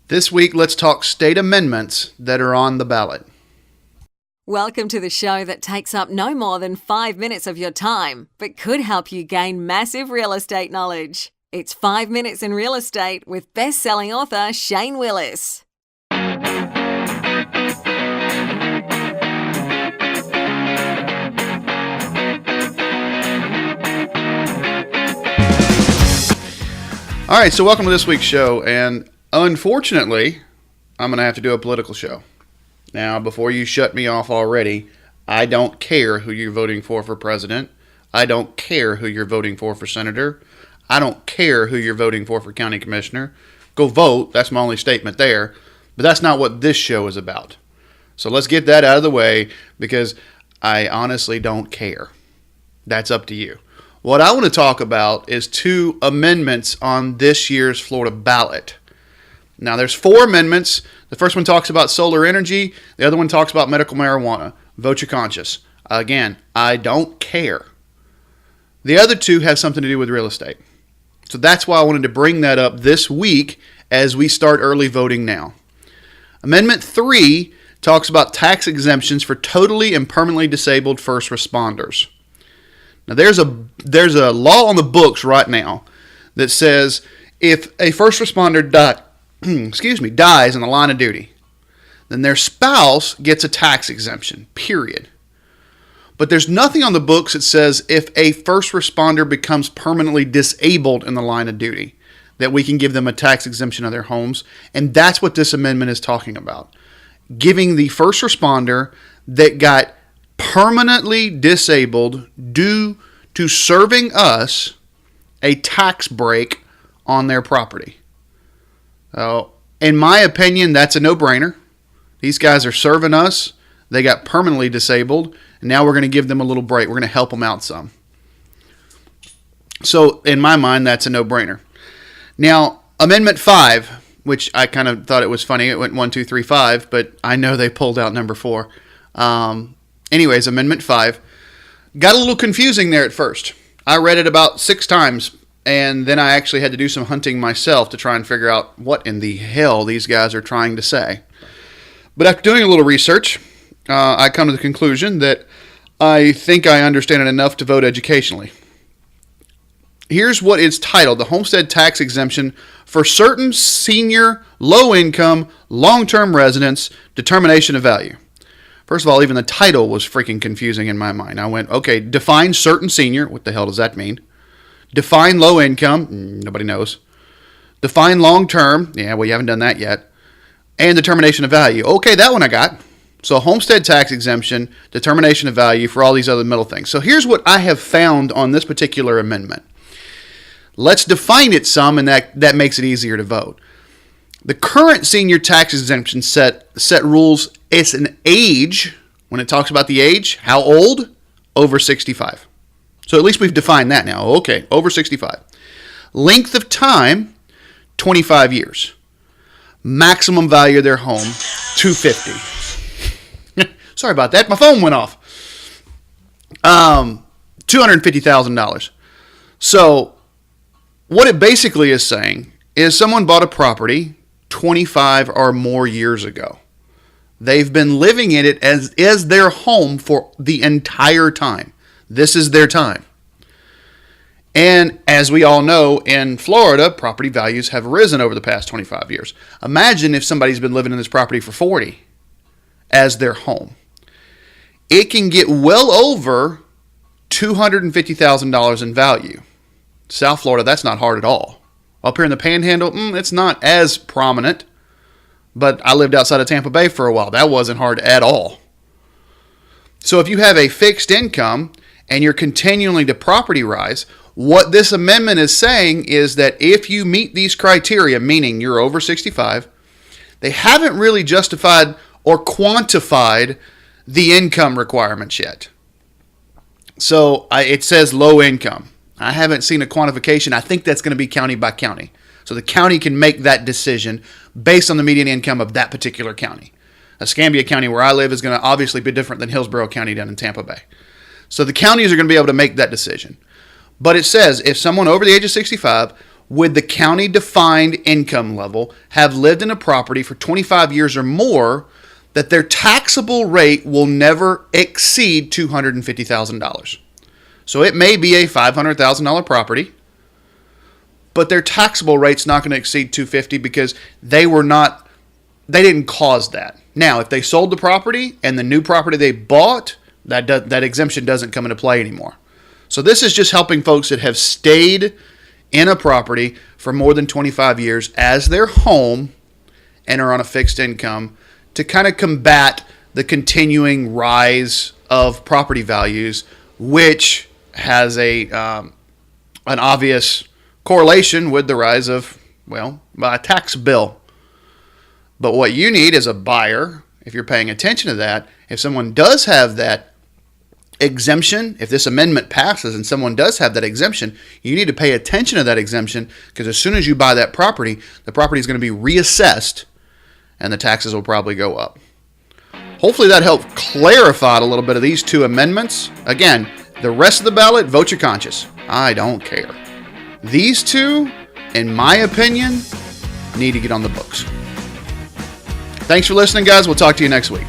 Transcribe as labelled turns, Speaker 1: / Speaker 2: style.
Speaker 1: This week, let's talk state amendments that are on the ballot.
Speaker 2: Welcome to the show that takes up no more than 5 minutes of your time, but could help you gain massive real estate knowledge. It's 5 Minutes in Real Estate with best-selling author Shane Willis.
Speaker 1: All right, so welcome to this week's show, and unfortunately, I'm going to have to do a political show. Now, before you shut me off already, I don't care who you're voting for president. I don't care who you're voting for senator. I don't care who you're voting for county commissioner. Go vote. That's my only statement there. But that's not what this show is about. So let's get that out of the way because I honestly don't care. That's up to you. What I want to talk about is two amendments on this year's Florida ballot. Now, there's 4 amendments. The first one talks about solar energy. The other one talks about medical marijuana. Vote your conscience. Again, I don't care. The other 2 have something to do with real estate. So that's why I wanted to bring that up this week as we start early voting now. Amendment 3 talks about tax exemptions for totally and permanently disabled first responders. Now, there's a law on the books right now that says if a first responder dies in the line of duty, then their spouse gets a tax exemption, period. But there's nothing on the books that says if a first responder becomes permanently disabled in the line of duty, that we can give them a tax exemption of their homes. And that's what this amendment is talking about. Giving the first responder that got permanently disabled due to serving us a tax break on their property. So, in my opinion, that's a no-brainer. These guys are serving us. They got permanently disabled, and now we're going to give them a little break. We're going to help them out some. So, in my mind, that's a no-brainer. Now, Amendment 5, which I kind of thought it was funny. It went 1, 2, 3, 5, but I know they pulled out number 4. Anyways, Amendment 5 got a little confusing there at first. I read it about 6 times, and then I actually had to do some hunting myself to try and figure out what in the hell these guys are trying to say. But after doing a little research, I come to the conclusion that I think I understand it enough to vote educationally. Here's what it's titled: the Homestead Tax Exemption for Certain Senior, Low-Income, Long-Term Residents, Determination of Value. First of all, even the title was freaking confusing in my mind. I went, okay, define certain senior. What the hell does that mean? Define low income. Nobody knows. Define long term. Yeah, well, you haven't done that yet. And determination of value. Okay, that one I got. So homestead tax exemption, determination of value for all these other middle things. So here's what I have found on this particular amendment. Let's define it some, and that makes it easier to vote. The current senior tax exemption set rules. It's an age. When it talks about the age, how old? Over 65. So at least we've defined that now. Okay, over 65. Length of time, 25 years. Maximum value of their home, $250,000. Sorry about that. My phone went off. $250,000. So what it basically is saying is someone bought a property 25 or more years ago. They've been living in it as their home for the entire time. This is their time. And as we all know, in Florida, property values have risen over the past 25 years. Imagine if somebody's been living in this property for 40 as their home. It can get well over $250,000 in value. South Florida, that's not hard at all. Up here in the Panhandle, it's not as prominent. But I lived outside of Tampa Bay for a while. That wasn't hard at all. So if you have a fixed income and you're continuing to property rise, what this amendment is saying is that if you meet these criteria, meaning you're over 65, they haven't really justified or quantified the income requirements yet. So it says low income. I haven't seen a quantification. I think that's going to be county by county. So the county can make that decision based on the median income of that particular county. Escambia County, where I live, is going to obviously be different than Hillsborough County down in Tampa Bay. So the counties are going to be able to make that decision. But it says if someone over the age of 65 with the county defined income level have lived in a property for 25 years or more, that their taxable rate will never exceed $250,000. So it may be a $500,000 property, but their taxable rate's not going to exceed $250,000 because they didn't cause that. Now, if they sold the property and the new property they bought, that exemption doesn't come into play anymore. So this is just helping folks that have stayed in a property for more than 25 years as their home and are on a fixed income to kind of combat the continuing rise of property values, which has an obvious correlation with the rise of, a tax bill. But what you need as a buyer, if you're paying attention to that, if someone does have that exemption, if this amendment passes and someone does have that exemption, you need to pay attention to that exemption, because as soon as you buy that property, the property is going to be reassessed and the taxes will probably go up. Hopefully that helped clarify a little bit of these two amendments. Again, the rest of the ballot, vote your conscience. I don't care. These two, in my opinion, need to get on the books. Thanks for listening, guys. We'll talk to you next week.